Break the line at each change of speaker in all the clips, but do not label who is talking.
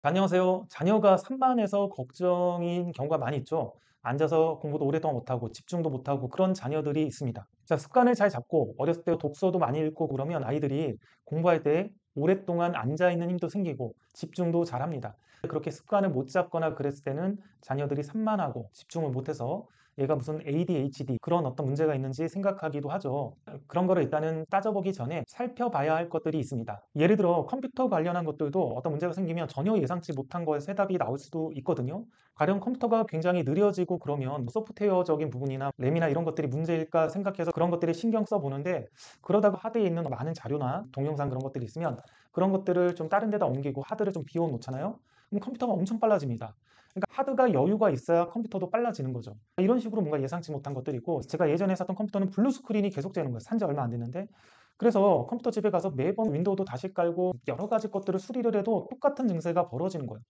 안녕하세요. 자녀가 산만해서 걱정인 경우가 많이 있죠. 앉아서 공부도 오랫동안 못하고 집중도 못하고 그런 자녀들이 있습니다. 자, 습관을 잘 잡고 어렸을 때 독서도 많이 읽고 그러면 아이들이 공부할 때 오랫동안 앉아있는 힘도 생기고 집중도 잘합니다. 그렇게 습관을 못 잡거나 그랬을 때는 자녀들이 산만하고 집중을 못해서 얘가 무슨 ADHD 그런 어떤 문제가 있는지 생각하기도 하죠. 그런 거를 일단은 따져보기 전에 살펴봐야 할 것들이 있습니다. 예를 들어 컴퓨터 관련한 것들도 어떤 문제가 생기면 전혀 예상치 못한 거에서 해답이 나올 수도 있거든요. 가령 컴퓨터가 굉장히 느려지고 그러면 소프트웨어적인 부분이나 램이나 이런 것들이 문제일까 생각해서 그런 것들이 신경 써보는데, 그러다가 하드에 있는 많은 자료나 동영상 그런 것들이 있으면 그런 것들을 좀 다른 데다 옮기고 하드를 좀 비워 놓잖아요. 그럼 컴퓨터가 엄청 빨라집니다. 그러니까 하드가 여유가 있어야 컴퓨터도 빨라지는 거죠. 이런 식으로 뭔가 예상치 못한 것들이 있고, 제가 예전에 샀던 컴퓨터는 블루 스크린이 계속 되는 거예요. 산지 얼마 안 됐는데. 그래서 컴퓨터 집에 가서 매번 윈도우도 다시 깔고 여러 가지 것들을 수리를 해도 똑같은 증세가 벌어지는 거예요.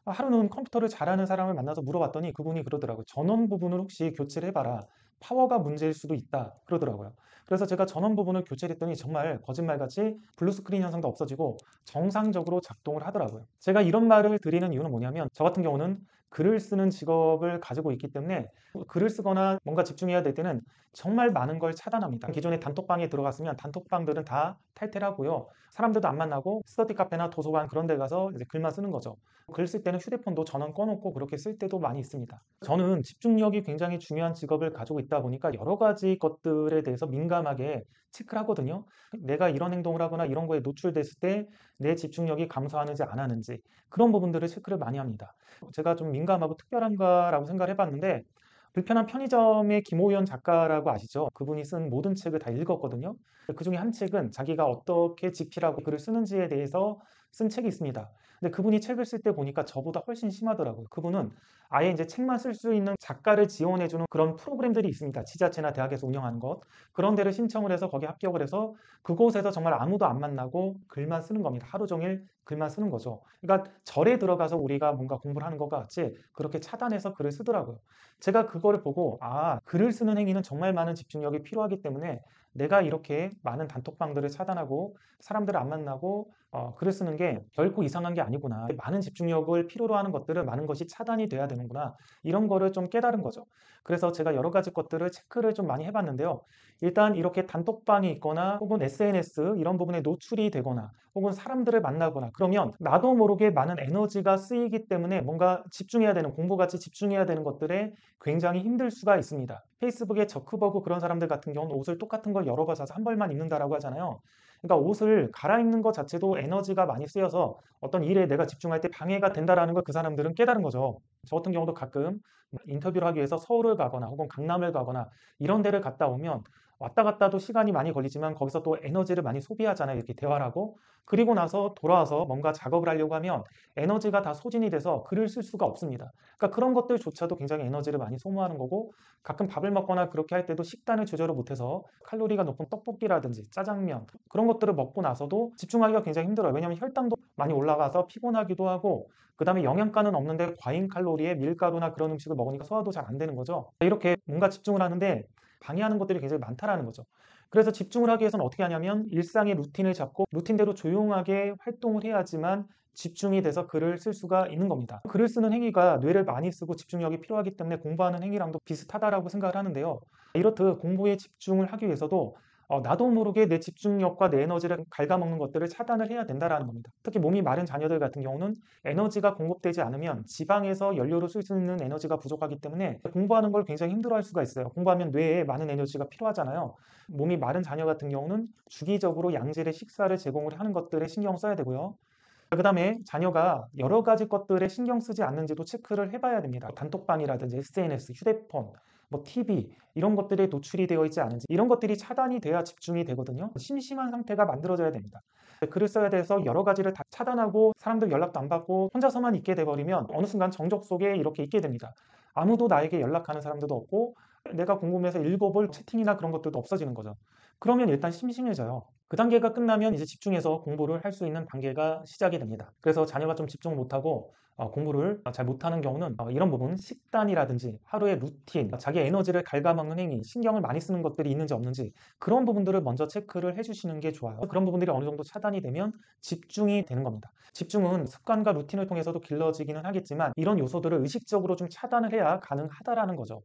하루는 컴퓨터를 잘하는 사람을 만나서 물어봤더니 그분이 그러더라고요. 전원 부분을 혹시 교체를 해봐라. 파워가 문제일 수도 있다. 그러더라고요. 그래서 제가 전원 부분을 교체를 했더니 정말 거짓말같이 블루스크린 현상도 없어지고 정상적으로 작동을 하더라고요. 제가 이런 말을 드리는 이유는 뭐냐면, 저 같은 경우는 글을 쓰는 직업을 가지고 있기 때문에 글을 쓰거나 뭔가 집중해야 될 때는 정말 많은 걸 차단합니다. 기존에 단톡방에 들어갔으면 단톡방들은 다 탈퇴를 하고요. 사람들도 안 만나고 스터디 카페나 도서관 그런 데 가서 이제 글만 쓰는 거죠. 글 쓸 때는 휴대폰도 전원 꺼놓고 그렇게 쓸 때도 많이 있습니다. 저는 집중력이 굉장히 중요한 직업을 가지고 있다 보니까 여러 가지 것들에 대해서 민감하게 체크를 하거든요. 내가 이런 행동을 하거나 이런 거에 노출됐을 때 내 집중력이 감소하는지 안 하는지 그런 부분들을 체크를 많이 합니다. 제가 좀 민감하고 특별한가라고 생각을 해봤는데, 불편한 편의점의 김호연 작가라고 아시죠? 그분이 쓴 모든 책을 다 읽었거든요. 그중에 한 책은 자기가 어떻게 집필하고 글을 쓰는지에 대해서 쓴 책이 있습니다. 근데 그분이 책을 쓸 때 보니까 저보다 훨씬 심하더라고요. 그분은 아예 이제 책만 쓸 수 있는 작가를 지원해주는 그런 프로그램들이 있습니다. 지자체나 대학에서 운영하는 것. 그런 데를 신청을 해서 거기 합격을 해서 그곳에서 정말 아무도 안 만나고 글만 쓰는 겁니다. 하루 종일 글만 쓰는 거죠. 그러니까 절에 들어가서 우리가 뭔가 공부를 하는 것과 같이 그렇게 차단해서 글을 쓰더라고요. 제가 그거를 보고, 글을 쓰는 행위는 정말 많은 집중력이 필요하기 때문에 내가 이렇게 많은 단톡방들을 차단하고 사람들을 안 만나고 글을 쓰는 게 결코 이상한 게 아니구나. 많은 집중력을 필요로 하는 것들은 많은 것이 차단이 돼야 되는구나. 이런 거를 좀 깨달은 거죠. 그래서 제가 여러 가지 것들을 체크를 좀 많이 해봤는데요. 일단 이렇게 단톡방이 있거나 혹은 SNS 이런 부분에 노출이 되거나 혹은 사람들을 만나거나 그러면 나도 모르게 많은 에너지가 쓰이기 때문에 뭔가 집중해야 되는, 공부같이 집중해야 되는 것들에 굉장히 힘들 수가 있습니다. 페이스북에 저크버그 그런 사람들 같은 경우는 옷을 똑같은 걸 여러 벌 사서 한 벌만 입는다라고 하잖아요. 그러니까 옷을 갈아입는 것 자체도 에너지가 많이 쓰여서 어떤 일에 내가 집중할 때 방해가 된다라는 걸 그 사람들은 깨달은 거죠. 저 같은 경우도 가끔 인터뷰를 하기 위해서 서울을 가거나 혹은 강남을 가거나 이런 데를 갔다 오면 왔다 갔다도 시간이 많이 걸리지만 거기서 또 에너지를 많이 소비하잖아요. 이렇게 대화를 하고. 그리고 나서 돌아와서 뭔가 작업을 하려고 하면 에너지가 다 소진이 돼서 글을 쓸 수가 없습니다. 그러니까 그런 것들조차도 굉장히 에너지를 많이 소모하는 거고, 가끔 밥을 먹거나 그렇게 할 때도 식단을 조절을 못해서 칼로리가 높은 떡볶이라든지 짜장면 그런 것들을 먹고 나서도 집중하기가 굉장히 힘들어요. 왜냐하면 혈당도 많이 올라가서 피곤하기도 하고, 그 다음에 영양가는 없는데 과잉 칼로리에 밀가루나 그런 음식을 먹으니까 소화도 잘 안 되는 거죠. 이렇게 뭔가 집중을 하는데 방해하는 것들이 굉장히 많다라는 거죠. 그래서 집중을 하기 위해서는 어떻게 하냐면 일상의 루틴을 잡고 루틴대로 조용하게 활동을 해야지만 집중이 돼서 글을 쓸 수가 있는 겁니다. 글을 쓰는 행위가 뇌를 많이 쓰고 집중력이 필요하기 때문에 공부하는 행위랑도 비슷하다라고 생각을 하는데요. 이렇듯 공부에 집중을 하기 위해서도 나도 모르게 내 집중력과 내 에너지를 갉아먹는 것들을 차단을 해야 된다라는 겁니다. 특히 몸이 마른 자녀들 같은 경우는 에너지가 공급되지 않으면 지방에서 연료로 쓸 수 있는 에너지가 부족하기 때문에 공부하는 걸 굉장히 힘들어할 수가 있어요. 공부하면 뇌에 많은 에너지가 필요하잖아요. 몸이 마른 자녀 같은 경우는 주기적으로 양질의 식사를 제공을 하는 것들에 신경 써야 되고요. 그 다음에 자녀가 여러 가지 것들에 신경 쓰지 않는지도 체크를 해봐야 됩니다. 단톡방이라든지 SNS, 휴대폰, TV 이런 것들에 노출이 되어 있지 않은지, 이런 것들이 차단이 돼야 집중이 되거든요. 심심한 상태가 만들어져야 됩니다. 글을 써야 돼서 여러 가지를 다 차단하고 사람들 연락도 안 받고 혼자서만 있게 돼버리면 어느 순간 정적 속에 이렇게 있게 됩니다. 아무도 나에게 연락하는 사람들도 없고 내가 궁금해서 읽어볼 채팅이나 그런 것들도 없어지는 거죠. 그러면 일단 심심해져요. 그 단계가 끝나면 이제 집중해서 공부를 할 수 있는 단계가 시작이 됩니다. 그래서 자녀가 좀 집중을 못하고 공부를 잘 못하는 경우는 이런 부분, 식단이라든지 하루의 루틴, 자기 에너지를 갉아먹는 행위, 신경을 많이 쓰는 것들이 있는지 없는지 그런 부분들을 먼저 체크를 해주시는 게 좋아요. 그런 부분들이 어느 정도 차단이 되면 집중이 되는 겁니다. 집중은 습관과 루틴을 통해서도 길러지기는 하겠지만 이런 요소들을 의식적으로 좀 차단을 해야 가능하다라는 거죠.